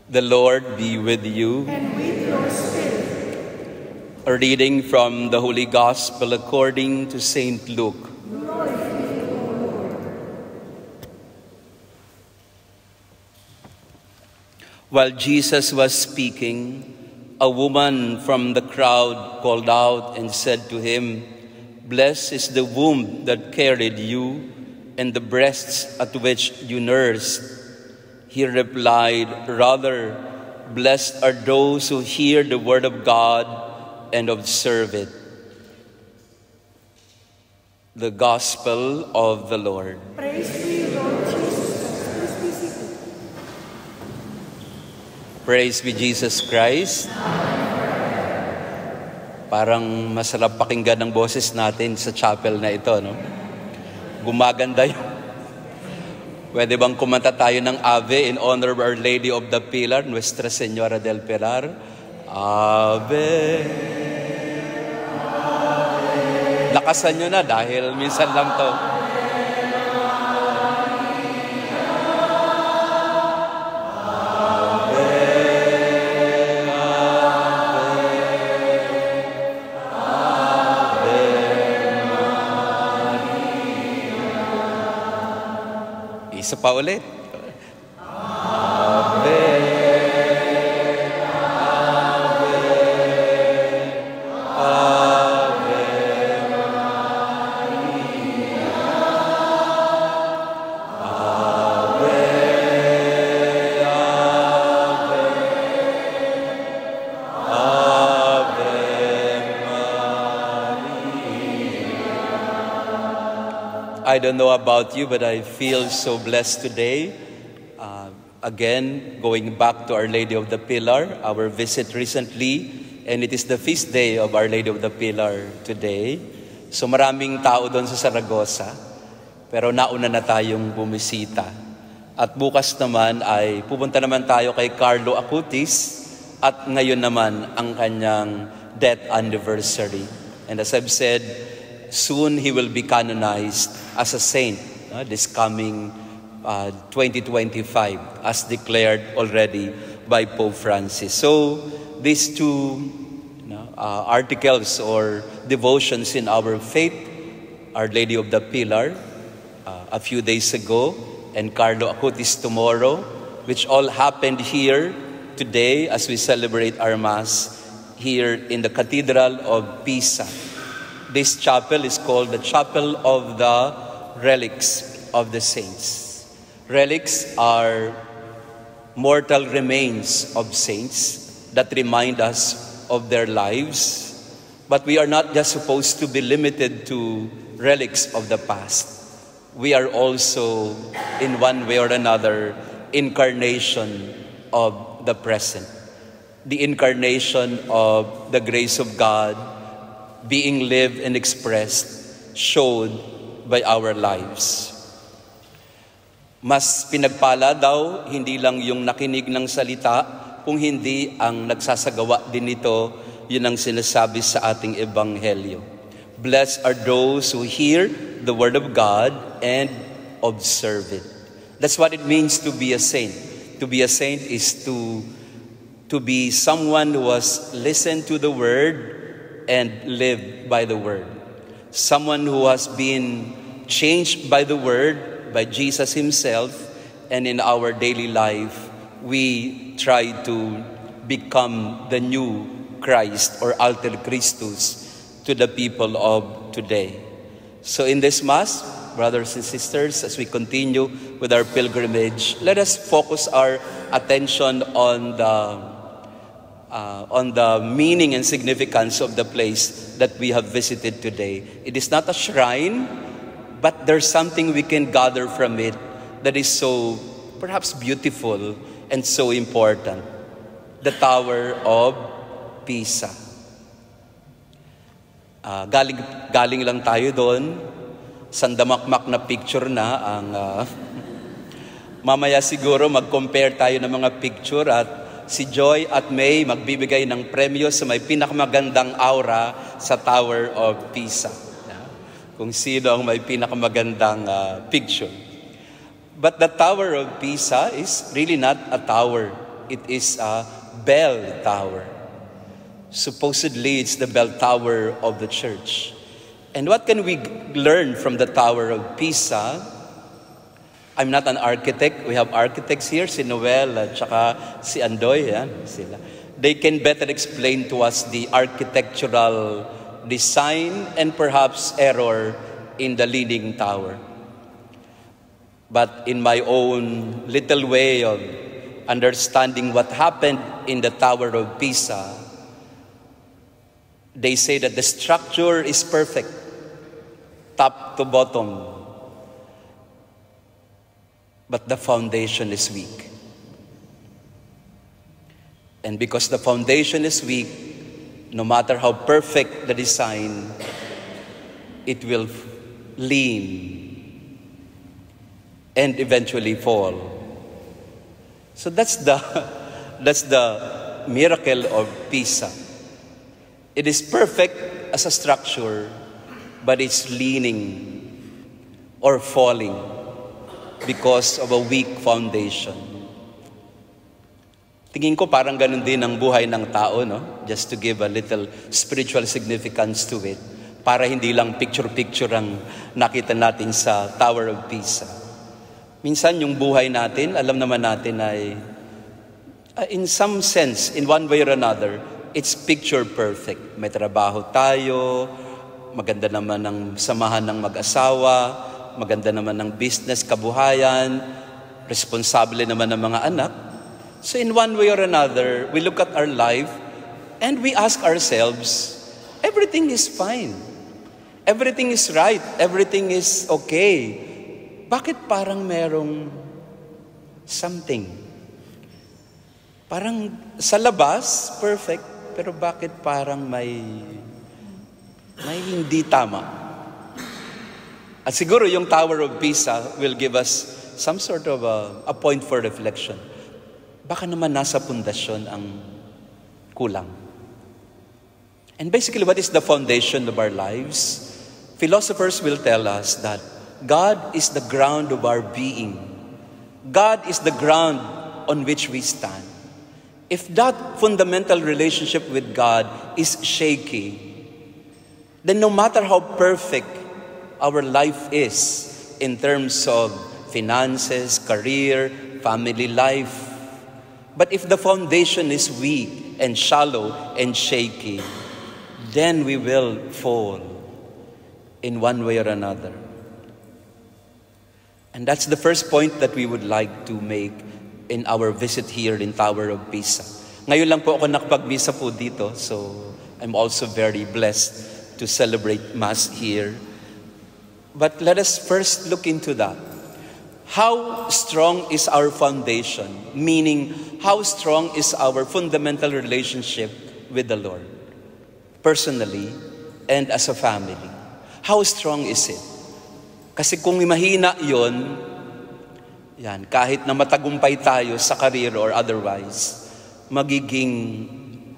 The Lord be with you. And with your spirit. A reading from the Holy Gospel according to Saint Luke. Glory to you, O Lord. While Jesus was speaking, a woman from the crowd called out and said to him, "Blessed is the womb that carried you, and the breasts at which you nursed." He replied, "Rather, blessed are those who hear the word of God and observe it." The Gospel of the Lord. Praise to you, Lord Jesus. Please be seated. Praise be Jesus Christ. Parang masarap pakinggan ang boses natin sa chapel na ito, no? Gumaganda yun. Pwede bang kumanta tayo ng Ave in honor of Our Lady of the Pilar, Nuestra Señora del Pilar? Ave, Ave. Lakasan nyo na dahil minsan lang to. Isa pa ulit. Ave, Ave, Ave Maria. Ave, Ave, Ave Maria. I don't know about you, but I feel so blessed today. Again, going back to Our Lady of the Pilar, our visit recently, and it is the feast day of Our Lady of the Pilar today. So maraming tao doon sa Saragossa, pero nauna na tayong bumisita. At bukas naman ay pupunta naman tayo kay Carlo Acutis, at ngayon naman ang kanyang death anniversary. And as I've said, soon he will be canonized as a saint this coming 2025, as declared already by Pope Francis. So these two articles or devotions in our faith, Our Lady of the Pilar a few days ago, and Carlo Acutis tomorrow, which all happened here today as we celebrate our Mass here in the Cathedral of Pisa. This chapel is called the Chapel of the Relics of the Saints. Relics are mortal remains of saints that remind us of their lives. But we are not just supposed to be limited to relics of the past. We are also, in one way or another, incarnation of the present. The incarnation of the grace of God being lived and expressed, showed by our lives. Mas pinagpala daw, hindi lang yung nakinig ng salita, kung hindi ang nagsasagawa din nito, yun ang sinasabi sa ating Ebanghelyo. Blessed are those who hear the word of God and observe it. That's what it means to be a saint. To be a saint is to be someone who has listened to the word and lived by the word. Someone who has been changed by the word, by Jesus himself, and in our daily life, we try to become the new Christ or alter Christus to the people of today. So in this Mass, brothers and sisters, as we continue with our pilgrimage, let us focus our attention on the meaning and significance of the place that we have visited today. It is not a shrine, but there's something we can gather from it that is so perhaps beautiful and so important. The Tower of Pisa. Galing lang tayo doon. Sandamakmak na picture na ang... mamaya siguro mag-compare tayo ng mga picture at si Joy at May magbibigay ng premyo sa may pinakamagandang aura sa Tower of Pisa. Kung sino ang may pinakamagandang picture. But the Tower of Pisa is really not a tower. It is a bell tower. Supposedly, it's the bell tower of the church. And what can we learn from the Tower of Pisa? I'm not an architect. We have architects here, si Noel at saka si Andoy. Yan, sila. They can better explain to us the architectural design and perhaps error in the leaning tower. But in my own little way of understanding what happened in the Tower of Pisa, they say that the structure is perfect, top to bottom, but the foundation is weak. And because the foundation is weak, no matter how perfect the design, it will lean and eventually fall. So that's the miracle of Pisa. It is perfect as a structure, but it's leaning or falling because of a weak foundation. Tingin ko parang ganun din ang buhay ng tao, no? Just to give a little spiritual significance to it, para hindi lang picture-picture ang nakita natin sa Tower of Pisa. Minsan yung buhay natin, alam naman natin ay, in some sense, in one way or another, it's picture perfect. May trabaho tayo, maganda naman ang samahan ng mag-asawa, maganda naman ang business, kabuhayan, responsable naman ng mga anak. So in one way or another, we look at our life and we ask ourselves, everything is fine. Everything is right. Everything is okay. Bakit parang merong something? Parang sa labas, perfect. Pero bakit parang may hindi tama? At siguro yung Tower of Pisa will give us some sort of a point for reflection. Baka naman nasa pundasyon ang kulang. And basically, what is the foundation of our lives? Philosophers will tell us that God is the ground of our being. God is the ground on which we stand. If that fundamental relationship with God is shaky, then no matter how perfect our life is in terms of finances, career, family life, but if the foundation is weak and shallow and shaky, then we will fall in one way or another. And that's the first point that we would like to make in our visit here in Tower of Pisa. Ngayon lang po ako nakapag-misa po dito, so I'm also very blessed to celebrate Mass here. But let us first look into that. How strong is our foundation? Meaning, how strong is our fundamental relationship with the Lord? Personally and as a family. How strong is it? Kasi kung mahina yon, yan, kahit na matagumpay tayo sa career or otherwise, magiging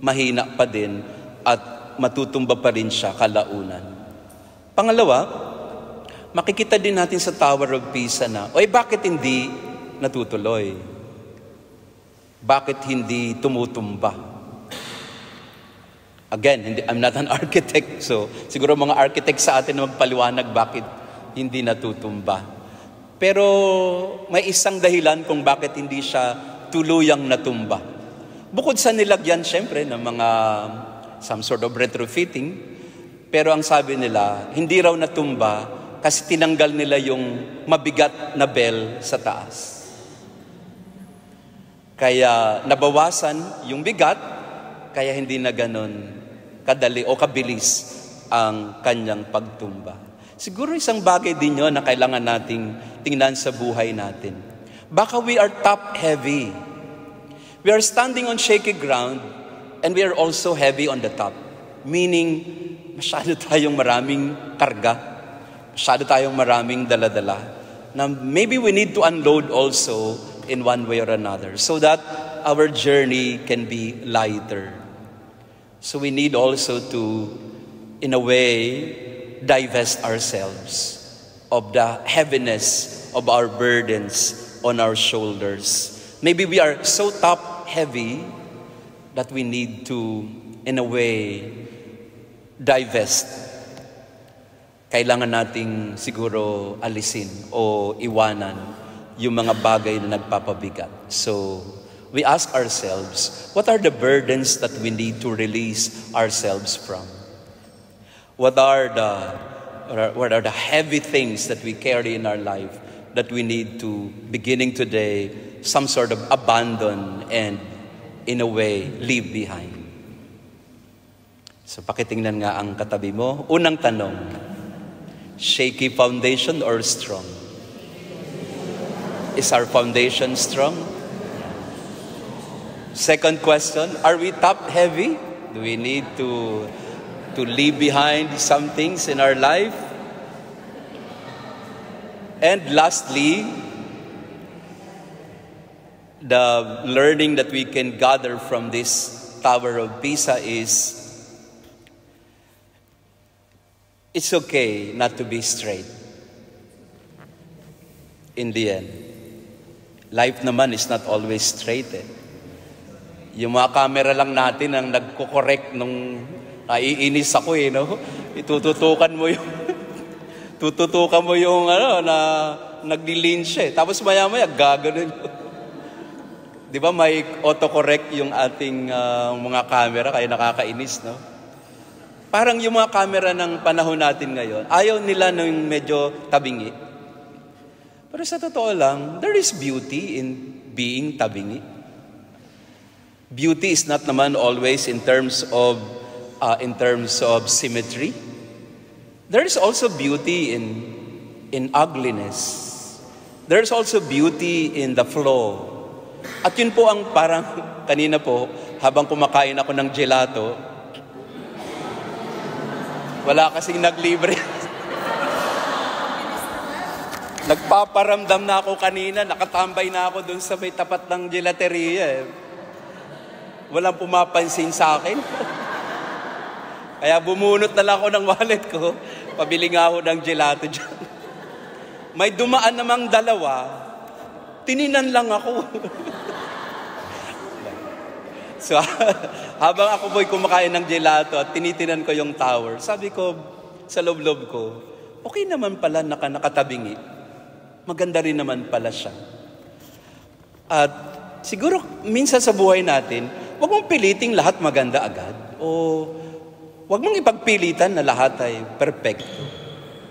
mahina pa din at matutumba pa rin siya kalaunan. Pangalawa, makikita din natin sa Tower of Pisa na, bakit hindi natutuloy? Bakit hindi tumutumba? Again, I'm not an architect, so siguro mga architect sa atin na magpaliwanag bakit hindi natutumba. Pero may isang dahilan kung bakit hindi siya tuluyang natumba. Bukod sa nilagyan, syempre, ng mga some sort of retrofitting, pero ang sabi nila, hindi raw natumba kasi tinanggal nila yung mabigat na bell sa taas. Kaya nabawasan yung bigat, kaya hindi na ganon kadali o kabilis ang kanyang pagtumba. Siguro isang bagay din yun na kailangan nating tingnan sa buhay natin. Baka we are top-heavy. We are standing on shaky ground and we are also heavy on the top. Meaning, masyado tayong maraming karga. Masyado tayong maraming dala-dala. Na maybe we need to unload also in one way or another so that our journey can be lighter. So we need also to, in a way, divest ourselves of the heaviness of our burdens on our shoulders. Maybe we are so top heavy that we need to, in a way, divest. Kailangan nating siguro alisin o iwanan yung mga bagay na nagpapabigat. So, we ask ourselves, what are the burdens that we need to release ourselves from? What are the heavy things that we carry in our life that we need to, beginning today, some sort of abandon and, in a way, leave behind? So, pakitingnan nga ang katabi mo. Unang tanong, shaky foundation or strong? Is our foundation strong? Second question, are we top-heavy? Do we need to leave behind some things in our life? And lastly, the learning that we can gather from this Tower of Pisa is, it's okay not to be straight. In the end, life naman is not always straight eh. Yung mga camera lang natin ang nagko-correct nung naiinis ako eh, no? Itututukan mo yung tututukan mo yung na nagli-lynch eh. Tapos maya-maya gaganon. 'Di ba may autocorrect yung ating mga camera kaya nakakainis, no? Parang yung mga camera ng panahon natin ngayon, ayaw nila ng medyo tabingi. Pero sa totoo lang, there is beauty in being tabingi. Beauty is not naman always in terms of symmetry. There is also beauty in ugliness. There is also beauty in the flaw. At yun po ang parang kanina po, habang kumakain ako ng gelato, wala kasing naglibre. Nagpaparamdam na ako kanina, nakatambay na ako dun sa may tapat ng gelateria. Walang pumapansin sa akin. Kaya bumunot na lang ako ng wallet ko, pabili nga ako ng gelato dyan. May dumaan namang dalawa, tininan lang ako. So, habang ako po'y kumakain ng gelato at tinitinan ko yung tower, sabi ko, sa loob-loob ko, okay naman pala nakatabingi. Maganda rin naman pala siya. At siguro, minsan sa buhay natin, huwag mong piliting lahat maganda agad. O huwag mong ipagpilitan na lahat ay perfecto.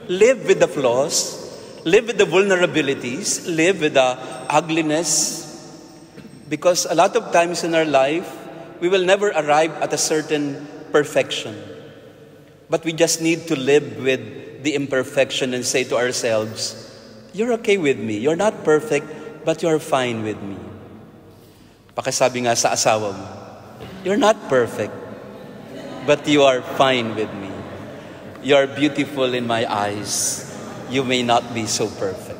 Live with the flaws, live with the vulnerabilities, live with the ugliness. Because a lot of times in our life, we will never arrive at a certain perfection. But we just need to live with the imperfection and say to ourselves, you're okay with me. You're not perfect, but you're fine with me. Pakisabi nga sa asawa mo, you're not perfect, but you are fine with me. You are beautiful in my eyes. You may not be so perfect.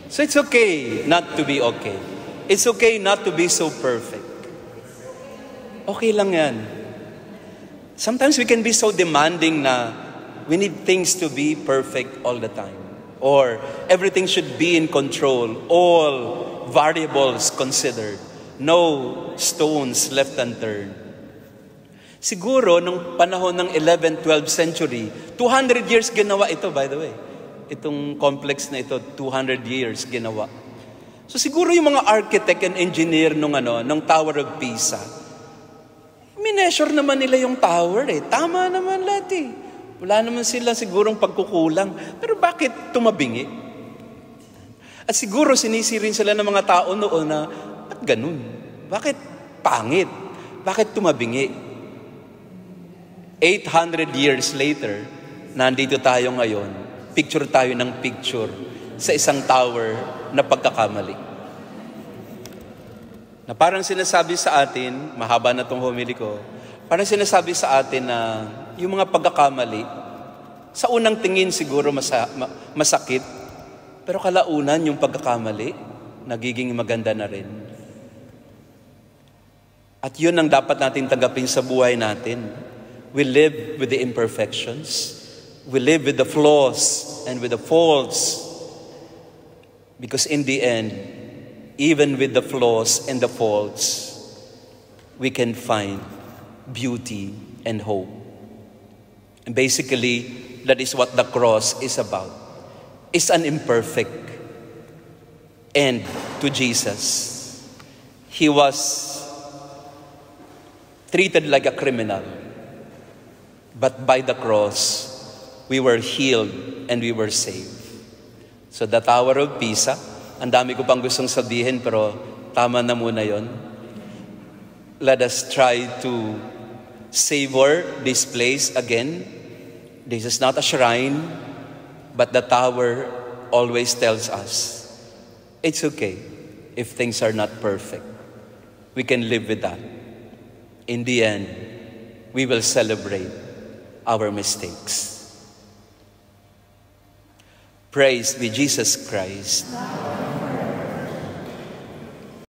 So it's okay not to be okay. It's okay not to be so perfect. Okay lang yan. Sometimes we can be so demanding na we need things to be perfect all the time. Or everything should be in control. All variables considered. No stones left unturned. Siguro, nung panahon ng 11th, 12th century, 200 years ginawa ito, by the way. Itong complex na ito, 200 years ginawa. So siguro yung mga architect and engineer nung Tower of Pisa, mineasure naman nila yung tower eh. Tama naman lahat eh. Wala naman sila sigurong pagkukulang. Pero bakit tumabingi? At siguro sinisirin sila ng mga tao noon na, ba't ganun? Bakit pangit? Bakit tumabingi? 800 years later, nandito tayo ngayon, picture tayo ng picture sa isang tower na pagkakamali. Na parang sinasabi sa atin, mahaba na itong homily ko, parang sinasabi sa atin na yung mga pagkakamali, sa unang tingin siguro masakit, pero kalaunan yung pagkakamali, nagiging maganda na rin. At yun ang dapat natin tanggapin sa buhay natin. We live with the imperfections. We live with the flaws and with the faults. Because in the end, even with the flaws and the faults, we can find beauty and hope. And basically, that is what the cross is about. It's an imperfect end to Jesus. He was treated like a criminal. But by the cross, we were healed and we were saved. So the Tower of Pisa, ang dami ko pang gustong sabihin pero tama na muna yon. Let us try to savor this place again. This is not a shrine, but the tower always tells us, it's okay if things are not perfect. We can live with that. In the end, we will celebrate our mistakes. Praise be Jesus Christ.